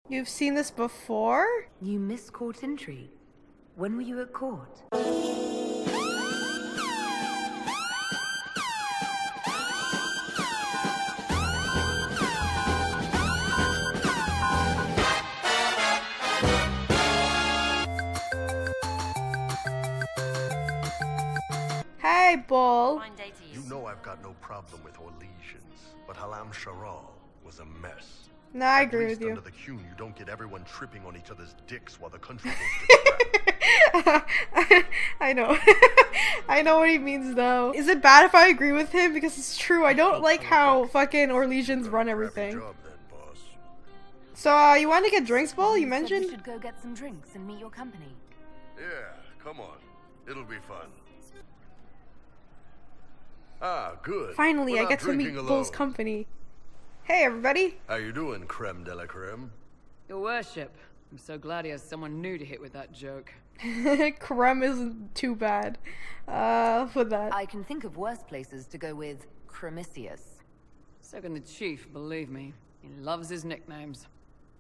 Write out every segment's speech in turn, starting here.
You've seen this before? You missed court intrigue. When were you at court? Hey, Bull. You know I've got no problem with Orlesians, but Halam Sharal was a mess. No, I agree with you. Under the Qun, you don't get everyone tripping on each other's dicks while the country goes to crap. I know. I know what he means, though. Is it bad if I agree with him? Because it's true. I don't like how fucking Orlesians run everything. Job then, boss. So, you want to get drinks, Bull? You mentioned? We should go get some drinks and meet your company. Yeah, come on. It'll be fun. Ah, good. Finally, We're I not get to meet drinking Bull's alone. company. Hey, everybody. How you doing, creme de la creme? Your worship. I'm so glad he has someone new to hit with that joke. Creme isn't too bad. For that. I can think of worse places to go with Cremisius. So can the chief, believe me. He loves his nicknames.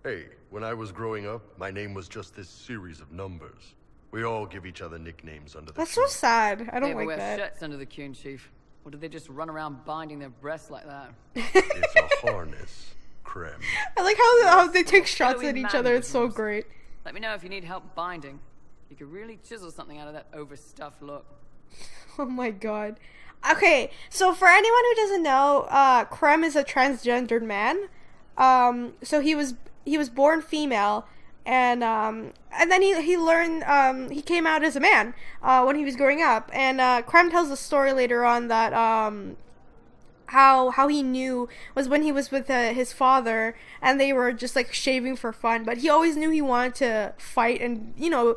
Hey, when I was growing up, my name was just this series of numbers. We all give each other nicknames under the That's so Qun. sad. I They don't ever like wear that. shirts under the Kieran, chief? Or do they just run around binding their breasts like that? It's a harness, creme. I like how they take Got shots billowy at each other. It's so mannerisms. great. Let me know if you need help binding. You could really chisel something out of that overstuffed look. Oh my god. Okay, so for anyone who doesn't know, Krem is a transgendered man. So he was born female, and then he learned, he came out as a man, when he was growing up. And, Krem tells a story later on that, how he knew was when he was with his father, and they were just like shaving for fun, but he always knew he wanted to fight and, you know,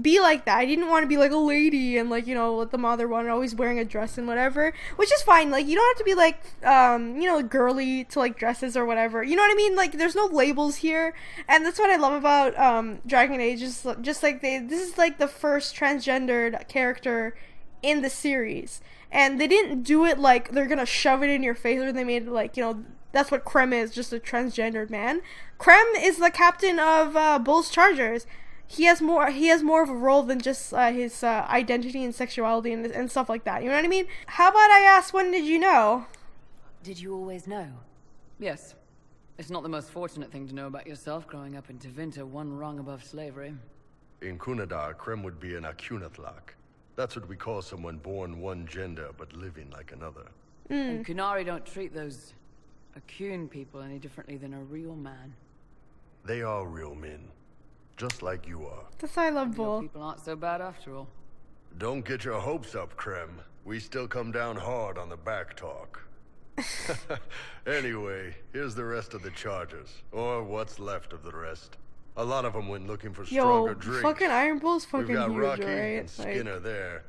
be like that. I didn't want to be like a lady and, like, you know, what the mother wanted, always wearing a dress and whatever, which is fine. Like, you don't have to be like, you know, girly to like dresses or whatever, you know what I mean? Like, there's no labels here, and that's what I love about Dragon Age. Is just like this is like the first transgendered character in the series, and they didn't do it like they're gonna shove it in your face, or they made it like, you know, that's what Krem is, just a transgendered man. Krem is the captain of Bull's Chargers. He has more of a role than just his identity and sexuality and stuff like that. You know what I mean? How about I ask, when did you know? Did you always know? Yes. It's not the most fortunate thing to know about yourself growing up in Tevinter, one rung above slavery. In Kunadar, creme would be an Akunatlak. That's what we call someone born one gender but living like another. And Kunari don't treat those Akun people any differently than a real man. They are real men, just like you are. That's why I love Your Bull. people aren't so bad after all. Don't get your hopes up, Krem. We still come down hard on the back talk. Anyway, here's the rest of the Chargers, or what's left of the rest. A lot of them went looking for stronger Yo, drinks. fucking Iron Bull's fucking We've got huge, Rocky right? and Skinner there,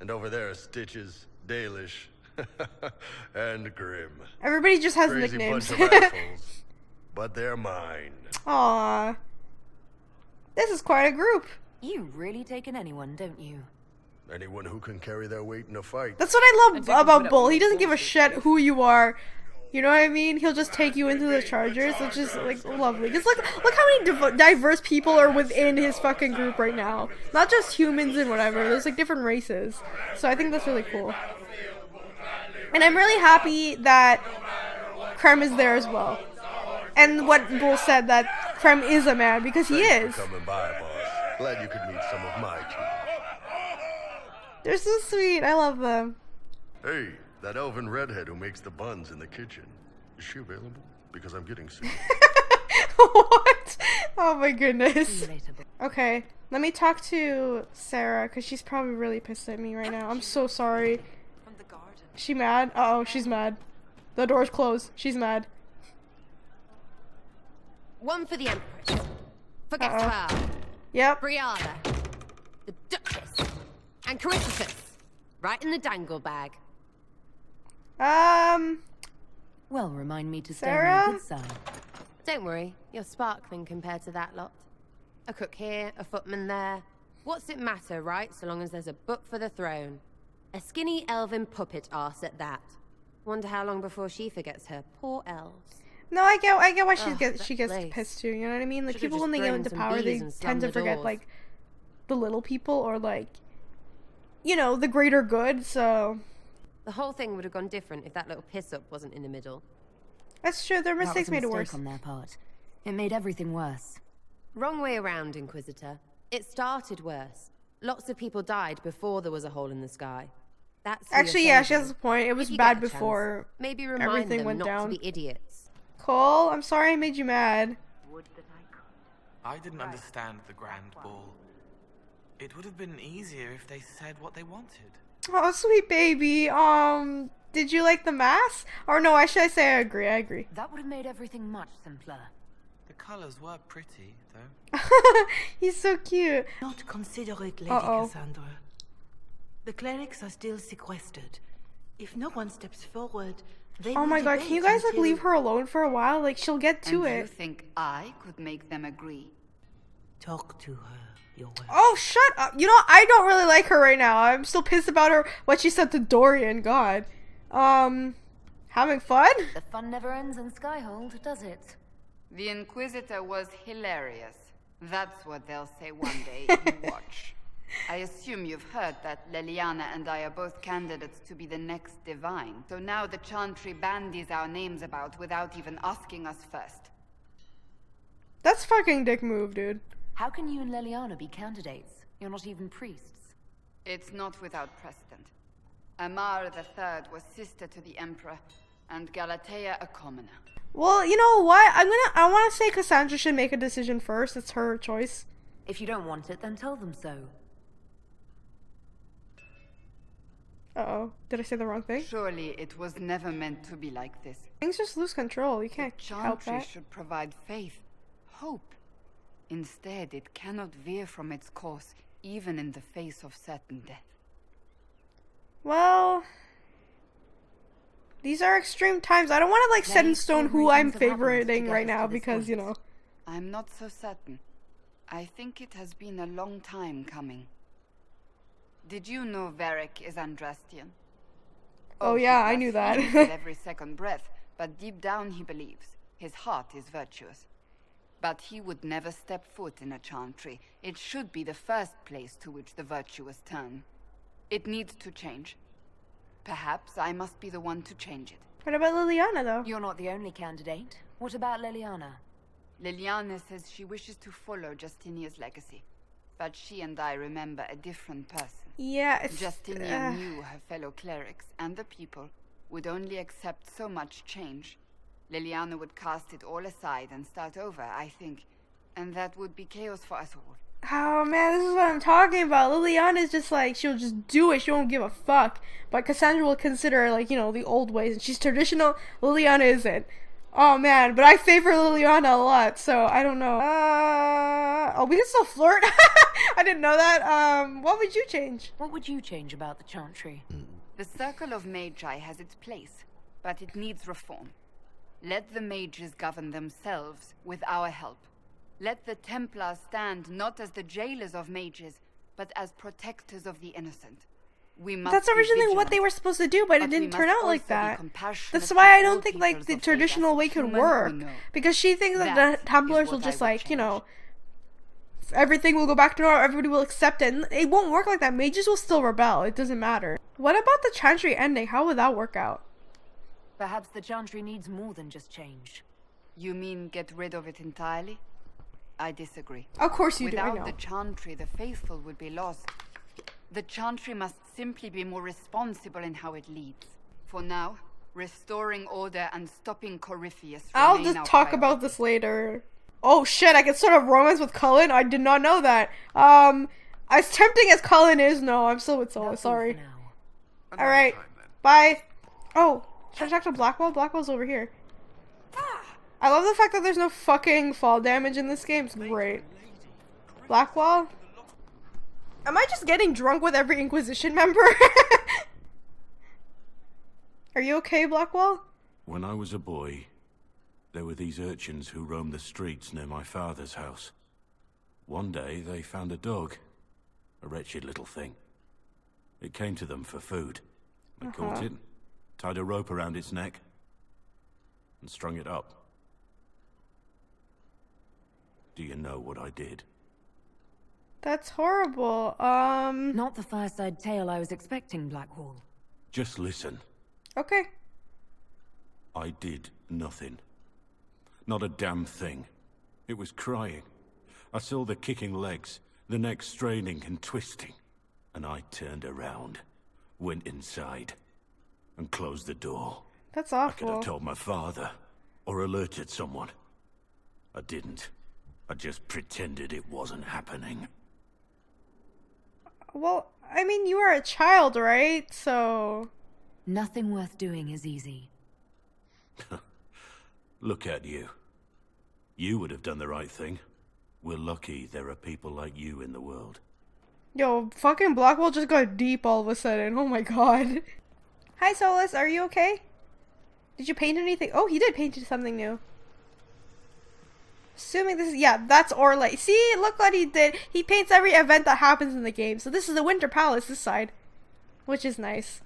and over there are Stitches, Dalish, and Grim. Everybody just has Crazy nicknames. bunch of assholes, but they're mine. Aww. This is quite a group. You really take in anyone, don't you? Anyone who can carry their weight in a fight. That's what I And love take it about with Bull. that He doesn't give a bullshit. shit who you are. You know what I mean? He'll just take you into the Chargers, which is like lovely. Cause look how many diverse people are within his fucking group right now. Not just humans and whatever. There's like different races. So I think that's really cool. And I'm really happy that Krem is there as well. And what Bull said, that Krem is a man, because he Thanks is. for coming by, boss. Glad you could meet some of my team. They're so sweet. I love them. Hey, that elven redhead who makes the buns in the kitchen. Is she available? Because I'm getting sick. What? Oh my goodness. See you later, Bull. Okay, let me talk to Sarah, because she's probably really pissed at me right now. I'm so sorry. From the garden. Is she mad? Uh-oh, she's mad. The door's closed. She's mad. One for the Empress. For Uh-oh. Gaspar. Yep. Brianna. The Duchess. And Caritas. Right in the dangle bag. Well, remind me to stay Sarah? on the good side. Don't worry, you're sparkling compared to that lot. A cook here, a footman there. What's it matter, right? So long as there's a book for the throne. A skinny elven puppet arse at that. Wonder how long before she forgets her poor elves. No, I get why she Ugh, gets that place. pissed too. You know what I mean? Like, Should've people just when they get thrown into some power, bees they and tend slammed to the forget doors. like the little people or like, you know, the greater good. So The whole thing would have gone different if that little piss-up wasn't in the middle. that's true. Their That was mistakes a made it mistake worse. on their part. It made everything worse. Wrong way around, Inquisitor. It started worse. Lots of people died before there was a hole in the sky. That's who you're Actually, yeah, she saving. has a point. It was If you bad get a chance, before maybe remind everything them went not down. to be idiots. Cole, I'm sorry I made you mad. I didn't understand the Grand Ball. It would have been easier if they said what they wanted. Oh, sweet baby. Did you like the mass? Or no, should I say I agree? I agree. That would have made everything much simpler. The colors were pretty, though. He's so cute. Not consider it, Lady Uh-oh. Cassandra. The clerics are still sequestered. If no one steps forward, they Oh will my god, can you guys like debate leave her alone for a while? Like, she'll get to And you it. think I could make them agree? Talk to her, your way. Oh, shut up. You know, I don't really like her right now. I'm still pissed about her, what she said to Dorian. God. Having fun? The fun never ends in Skyhold, does it? The Inquisitor was hilarious. That's what they'll say one day. You watch. I assume you've heard that Leliana and I are both candidates to be the next Divine. So now the Chantry bandies our names about without even asking us first. That's fucking dick move, dude. How can you and Leliana be candidates? You're not even priests. It's not without precedent. Amar III was sister to the Emperor, and Galatea a commoner. Well, you know what? I want to say Cassandra should make a decision first. It's her choice. If you don't want it, then tell them so. Uh-oh. Did I say the wrong thing? Surely it was never meant to be like this. Things just lose control. You The can't help Chantry that. should provide faith, hope. Instead, it cannot veer from its course, even in the face of certain death. Well, these are extreme times. I don't want to like set in Many stone who extraordinary I'm things have happened to favoriting get right us now to this because, you point. know. I'm not so certain. I think it has been a long time coming. Did you know Varric is Andrastian? Oh, he yeah, I knew that. blasphemes with every second breath, but deep down he believes. His heart is virtuous. But he would never step foot in a Chantry. It should be the first place to which the virtuous turn. It needs to change. Perhaps I must be the one to change it. What about Liliana, though? You're not the only candidate. What about Leliana? Liliana says she wishes to follow Justinia's legacy. But she and I remember a different person. Yeah, it's... Justinia knew her fellow clerics and the people would only accept so much change. Liliana would cast it all aside and start over, I think. And that would be chaos for us all. Oh man, this is what I'm talking about. Liliana is just like, she'll just do it. She won't give a fuck. But Cassandra will consider, like, you know, the old ways. And she's traditional. Liliana isn't. Oh man, but I favor Liliana a lot, so I don't know. Oh, we can still flirt? I didn't know that. What would you change? What would you change about the Chantry? The Circle of Magi has its place, but it needs reform. Let the mages govern themselves with our help. Let the Templars stand not as the jailers of mages, but as protectors of the innocent. We must That's be originally what vigilant, they were supposed to do, but it but we didn't turn must out like also be that. compassionate That's why I to don't all think like peoples the of traditional Thedas, way could human or work. no. Because she thinks that That the Templars is will what just I would like, you know, change. everything will go back to normal, everybody will accept it. And it won't work like that. Mages will still rebel. It doesn't matter. What about the Chantry ending? How would that work out? Perhaps the Chantry needs more than just change. You mean get rid of it entirely? I disagree. Of course you do, I Without know. the Chantry, the faithful would be lost. The Chantry must simply be more responsible in how it leads. For now, restoring order and stopping Corypheus I'll remain just our talk about priority. this later. Oh shit, I can sort of romance with Cullen? I did not know that. As tempting as Cullen is, no, I'm still with Sola, That's all sorry. for now. Alright, bye. Oh, should I talk to Blackwall? Blackwall's over here. I love the fact that there's no fucking fall damage in this game. It's great. Blackwall? Am I just getting drunk with every Inquisition member? Are you okay, Blackwall? When I was a boy, there were these urchins who roamed the streets near my father's house. One day, they found a dog. A wretched little thing. It came to them for food. They caught it, tied a rope around its neck, and strung it up. Do you know what I did? That's horrible. Not the fireside tale I was expecting, Blackwall. Just listen. Okay. I did nothing. Not a damn thing. It was crying. I saw the kicking legs, the neck straining and twisting. And I turned around, went inside, and closed the door. That's I could awful. have told my father, or alerted someone. I didn't. I just pretended it wasn't happening. Well, I mean, you are a child, right? So... Nothing worth doing is easy. Look at you. You would have done the right thing. We're lucky there are people like you in the world. Yo, fucking Blackwall just got deep all of a sudden. Oh my god. Hi, Solas. Are you okay? Did you paint anything? Oh, he did paint something new. Assuming this is... Yeah, that's Orlais. See? Look what he did. He paints every event that happens in the game. So this is the Winter Palace, this side. Which is nice.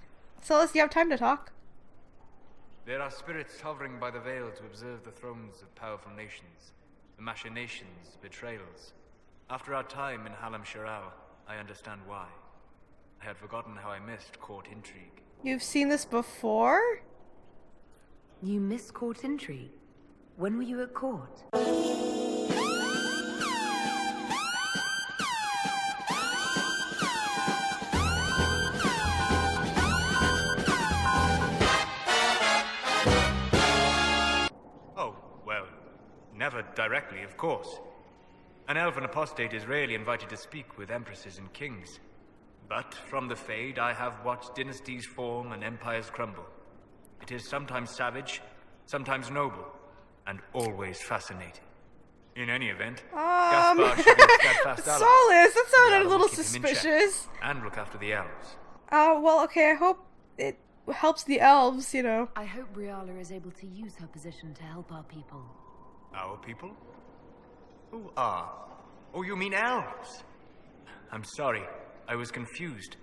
Solas, do you have time to talk? There are spirits hovering by the veil to observe the thrones of powerful nations. The machinations, betrayals. After our time in Halam Sharal, I understand why. I had forgotten how I missed court intrigue. You've seen this before? You missed court intrigue? When were you at court? Oh, well, never directly, of course. An elven apostate is rarely invited to speak with empresses and kings. But from the Fade, I have watched dynasties form and empires crumble. It is sometimes savage, sometimes noble, and always fascinating. In any event, Gaspar should be a steadfast ally. Solas, that sounded Rihanna a will little keep him in check suspicious. and look after the elves. Well, okay, I hope it helps the elves, you know. I hope Briala is able to use her position to help our people. Our people? Who are? Oh, you mean elves? I'm sorry, I was confused.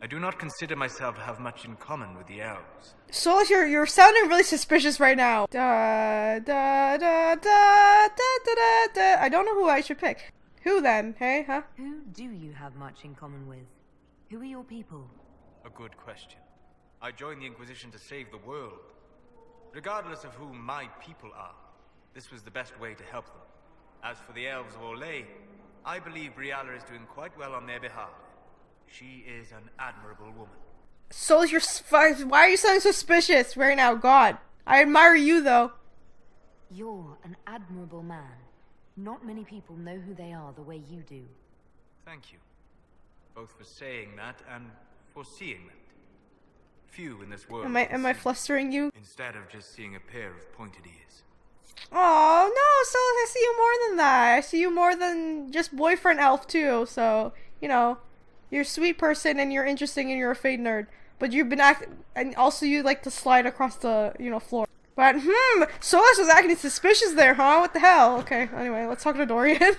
I do not consider myself to have much in common with the elves. Solas, you're sounding really suspicious right now. Da da da da da da da da. I don't know who I should pick. Who then? Hey, huh? Who do you have much in common with? Who are your people? A good question. I joined the Inquisition to save the world. Regardless of who my people are, this was the best way to help them. As for the elves of Orlais, I believe Briala is doing quite well on their behalf. She is an admirable woman. Solas, why are you sounding suspicious right now? God, I admire you though. You're an admirable man. Not many people know who they are the way you do. Thank you. Both for saying that and for seeing that. Few in this world. Am I flustering you? Instead of just seeing a pair of pointed ears. Oh no, Solas, I see you more than that. I see you more than just boyfriend elf too. So you know, you're a sweet person and you're interesting and you're a Fade nerd. But you've been and also you like to slide across the floor. But Solas was acting suspicious there, huh? What the hell? Okay, anyway, let's talk to Dorian.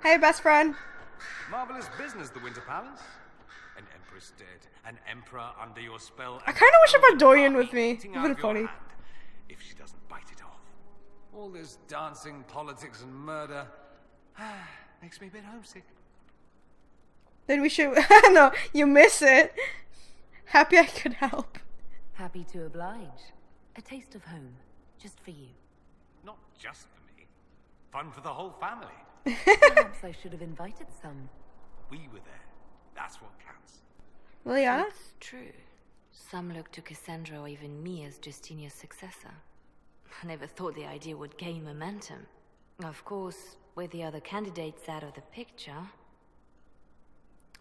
Hey, best friend. Marvelous business, the Winter Palace. An empress dead, an emperor under your spell. I kind of wish I brought Dorian with me. It would have been funny. If she doesn't bite it off. All this dancing, politics, and murder makes me a bit homesick. Then we should... No, you miss it. Happy I could help. Happy to oblige. A taste of home, just for you. Not just for me. Fun for the whole family. Perhaps I should have invited some. We were there. That's what counts. Liliana? It's true. Some look to Cassandra or even me as Justinia's successor. I never thought the idea would gain momentum. Of course, with the other candidates out of the picture...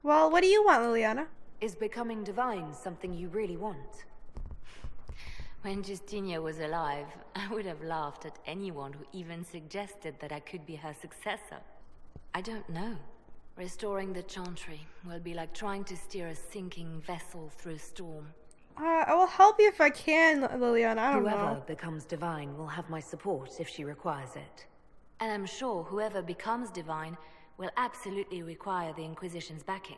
Well, what do you want, Liliana? Is becoming divine something you really want? When Justinia was alive, I would have laughed at anyone who even suggested that I could be her successor. I don't know. Restoring the Chantry will be like trying to steer a sinking vessel through a storm. I will help you if I can, Liliana. I don't know. Whoever becomes divine will have my support if she requires it. And I'm sure whoever becomes divine will absolutely require the Inquisition's backing.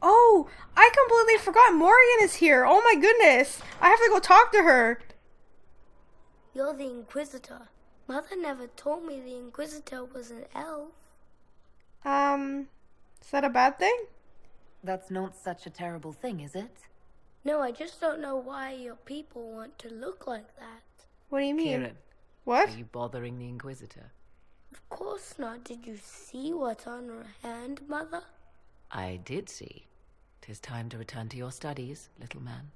Oh, I completely forgot Morrigan is here. Oh my goodness. I have to go talk to her. You're the Inquisitor. Mother never told me the Inquisitor was an elf. Is that a bad thing? That's not such a terrible thing, is it? No, I just don't know why your people want to look like that. What do you mean? Kieran, what? Are you bothering the Inquisitor? Of course not. Did you see what's on her hand, Mother? I did see. 'Tis time to return to your studies, little man.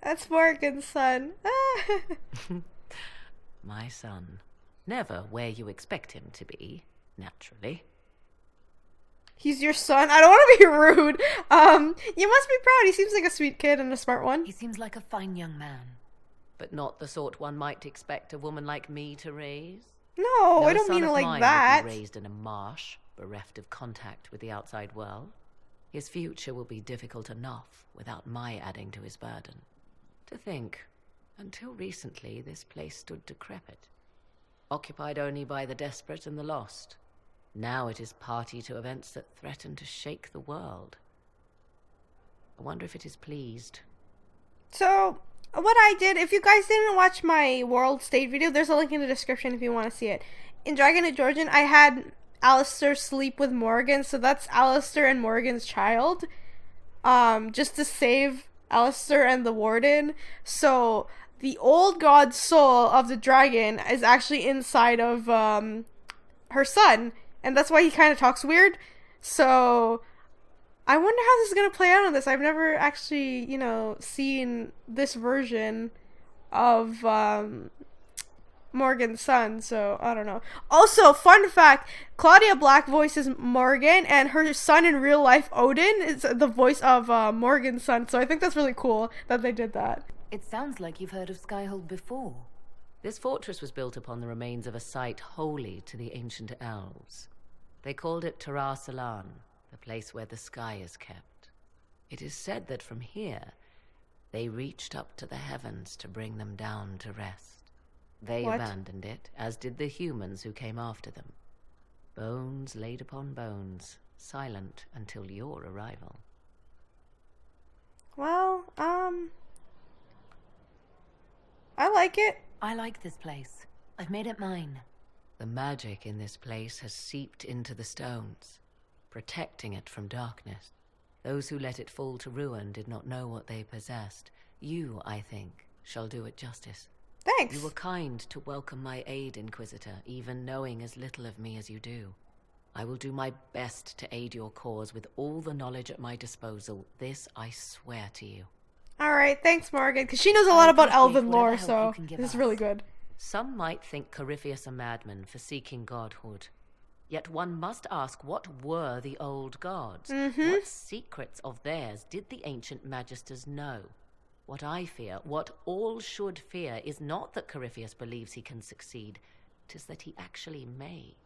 That's Morgan's son. My son. Never where you expect him to be, naturally. He's your son? I don't want to be rude. You must be proud. He seems like a sweet kid and a smart one. He seems like a fine young man. But not the sort one might expect a woman like me to raise. No, I don't mean it like that. Would be raised in a marsh, bereft of contact with the outside world. His future will be difficult enough without my adding to his burden. To think, until recently this place stood decrepit, occupied only by the desperate and the lost. Now it is party to events that threaten to shake the world. I wonder if it is pleased. So, what I did, if you guys didn't watch my World State video, there's a link in the description if you want to see it. In Dragon and Georgian, I had Alistair sleep with Morrigan, so that's Alistair and Morrigan's child. Just to save Alistair and the Warden. So, the old god soul of the dragon is actually inside of her son, and that's why he kind of talks weird. So I wonder how this is going to play out on this. I've never actually, seen this version of Morgan's son, so I don't know. Also, fun fact, Claudia Black voices Morgan, and her son in real life, Odin, is the voice of Morgan's son, so I think that's really cool that they did that. It sounds like you've heard of Skyhold before. This fortress was built upon the remains of a site holy to the ancient elves. They called it Terra Salan, the place where the sky is kept. It is said that from here, they reached up to the heavens to bring them down to rest. They abandoned it, as did the humans who came after them. Bones laid upon bones, silent until your arrival. Well, I like it. I like this place. I've made it mine. The magic in this place has seeped into the stones, protecting it from darkness. Those who let it fall to ruin did not know what they possessed. You, I think, shall do it justice. Thanks. You were kind to welcome my aid, Inquisitor, even knowing as little of me as you do. I will do my best to aid your cause with all the knowledge at my disposal. This I swear to you. Alright, thanks Morgan, because she knows a lot about elven lore, so this is really good. Some might think Corypheus a madman for seeking godhood. Yet one must ask, what were the old gods? What secrets of theirs did the ancient magisters know? What I fear, what all should fear, is not that Corypheus believes he can succeed. 'Tis that he actually may.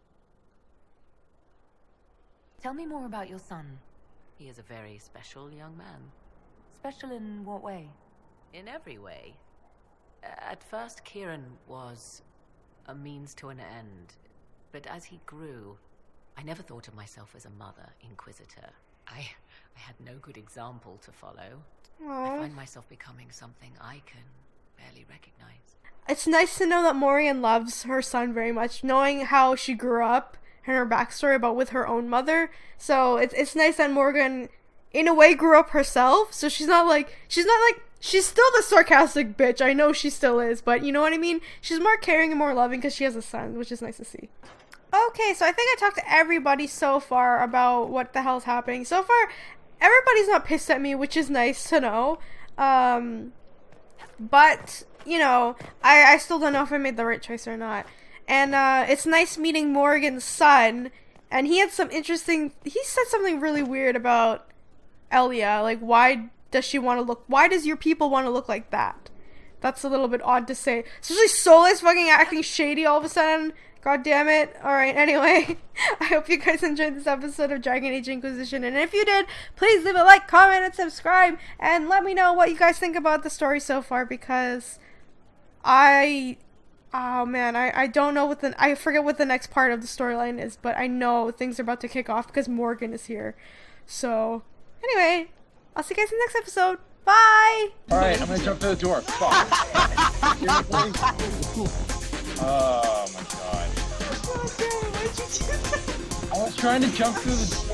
Tell me more about your son. He is a very special young man. Special in what way? In every way. At first, Kieran was a means to an end. But as he grew, I never thought of myself as a mother, Inquisitor. I had no good example to follow. Aww. I find myself becoming something I can barely recognize. It's nice to know that Morrigan loves her son very much, knowing how she grew up and her backstory about with her own mother. So it's nice that Morgan, in a way, grew up herself. So she's still the sarcastic bitch. I know she still is, but you know what I mean? She's more caring and more loving because she has a son, which is nice to see. Okay, so I think I talked to everybody so far about what the hell's happening. So far, everybody's not pissed at me, which is nice to know. But, I still don't know if I made the right choice or not. And it's nice meeting Morrigan's son. And he said something really weird about Elia. Like, why does your people want to look like that? That's a little bit odd to say. Especially Solas fucking acting shady all of a sudden. God damn it. Alright, anyway. I hope you guys enjoyed this episode of Dragon Age Inquisition. And if you did, please leave a like, comment, and subscribe. And let me know what you guys think about the story so far, because I don't know I forget what the next part of the storyline is, but I know things are about to kick off because Morgan is here. So, anyway, I'll see you guys in the next episode. Bye! Alright, I'm gonna jump through the door. Fuck. Oh my god. I was trying to jump through the door.